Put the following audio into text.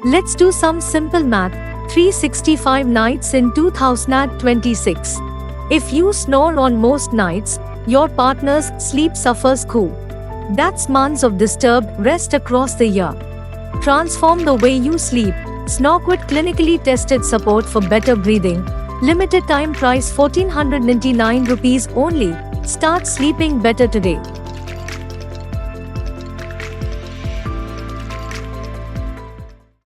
Let's do some simple math. 365 nights in 2026. If you snore on most nights, your partner's sleep suffers too. That's months of disturbed rest across the year. Transform the way you sleep. Snore with clinically tested support for better breathing. Limited time price ₹1,499 only. Start sleeping better today.